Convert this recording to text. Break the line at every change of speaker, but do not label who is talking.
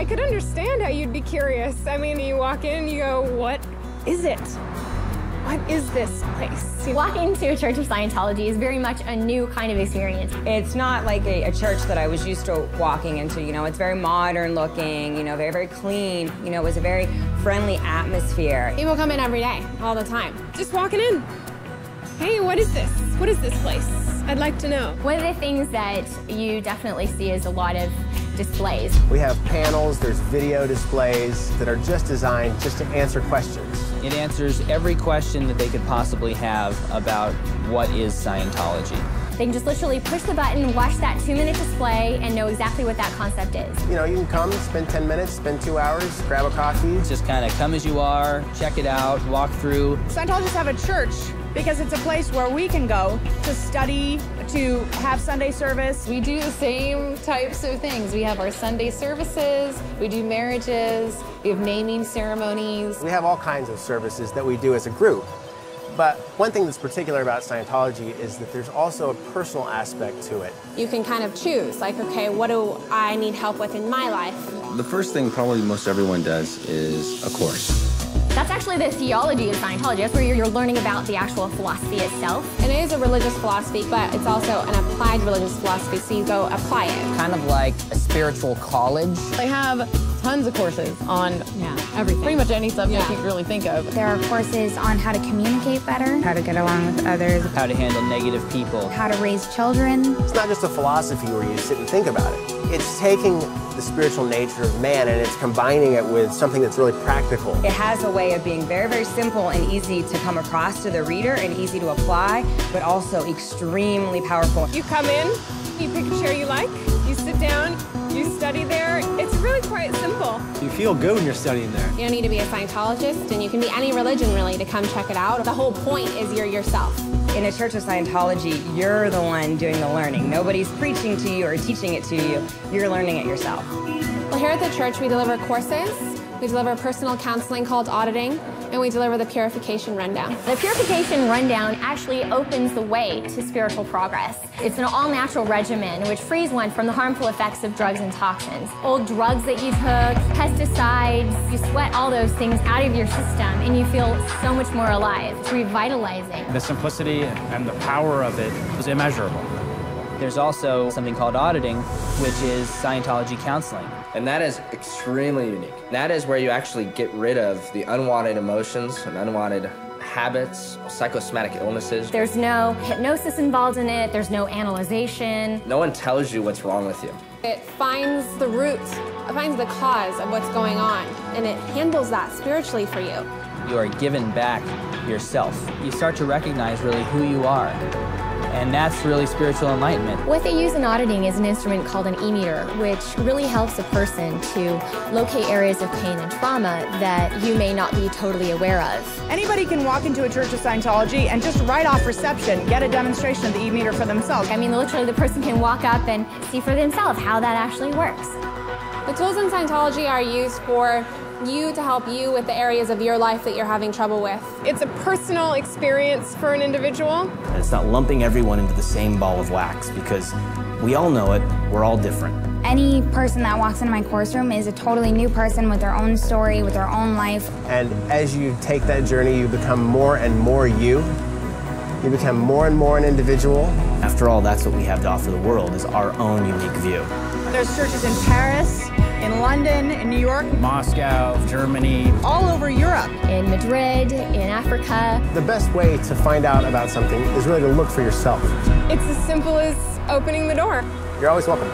I could understand how you'd be curious. I mean, you walk in and you go, what is it? What is this place?
Walking to a Church of Scientology is very much a new kind of experience.
It's not like a church that I was used to walking into, you know, it's very modern looking, you know, very, very clean. You know, it was a very friendly atmosphere.
People come in every day, all the time.
Just walking in. Hey, what is this? What is this place? I'd like to know.
One of the things that you definitely see is a lot of displays.
We have panels, there's video displays that are just designed just to answer questions.
It answers every question that they could possibly have about what is Scientology.
They can just literally push the button, watch that 2-minute display, and know exactly what that concept is.
You know, you can come, spend 10 minutes, spend 2 hours, grab a coffee.
Just kind of come as you are, check it out, walk through.
Scientologists have a church because it's a place where we can go to study, to have Sunday service.
We do the same types of things. We have our Sunday services, we do marriages, we have naming ceremonies.
We have all kinds of services that we do as a group. But one thing that's particular about Scientology is that there's also a personal aspect to it.
You can kind of choose, like, okay, what do I need help with in my life?
The first thing probably most everyone does is a course.
That's actually the theology of Scientology. That's where you're learning about the actual philosophy itself.
And it is a religious philosophy, but it's also an applied religious philosophy, so you go apply it.
Kind of like a spiritual college.
They have tons of courses on everything. Pretty much any subject you can really think of.
There are courses on how to communicate better, how to get along with others,
How to handle negative people.
how to raise children.
It's not just a philosophy where you sit and think about it. It's taking the spiritual nature of man and it's combining it with something that's really practical.
It has a way of being very, very simple and easy to come across to the reader and easy to apply, but also extremely powerful.
You come in, you pick a chair you like, you sit down, you study there. It's really quite simple.
You feel good when you're studying there.
You don't need to be a Scientologist, and you can be any religion, really, to come check it out. The whole point is you're yourself.
In a Church of Scientology, you're the one doing the learning. Nobody's preaching to you or teaching it to you. You're learning it yourself.
Well, here at the church, we deliver courses, we deliver personal counseling called auditing, and we deliver the purification rundown.
The purification rundown actually opens the way to spiritual progress. It's an all-natural regimen which frees one from the harmful effects of drugs and toxins. Old drugs that you took, pesticides, you sweat all those things out of your system and you feel so much more alive. It's revitalizing.
The simplicity and the power of it is immeasurable.
There's also something called auditing, which is Scientology counseling.
And that is extremely unique. That is where you actually get rid of the unwanted emotions and unwanted habits, psychosomatic illnesses.
There's no hypnosis involved in it, there's no analyzation.
No one tells you what's wrong with you.
It finds the root, it finds the cause of what's going on, and it handles that spiritually for you.
You are given back yourself. You start to recognize really who you are. And that's really spiritual enlightenment.
What they use in auditing is an instrument called an e-meter, which really helps a person to locate areas of pain and trauma that you may not be totally aware of.
Anybody can walk into a Church of Scientology and just right off reception get a demonstration of the e-meter for themselves.
I mean, literally the person can walk up and see for themselves how that actually works.
The tools in Scientology are used for you to help you with the areas of your life that you're having trouble with.
It's a personal experience for an individual.
And it's not lumping everyone into the same ball of wax because we all know it, we're all different.
Any person that walks into my course room is a totally new person with their own story, with their own life.
And as you take that journey, you become more and more you. You become more and more an individual.
After all, that's what we have to offer the world, is our own unique view.
There's churches in Paris, in London, in New York,
Moscow, Germany,
all over Europe.
In Madrid, in Africa.
The best way to find out about something is really to look for yourself.
It's as simple as opening the door.
You're always welcome.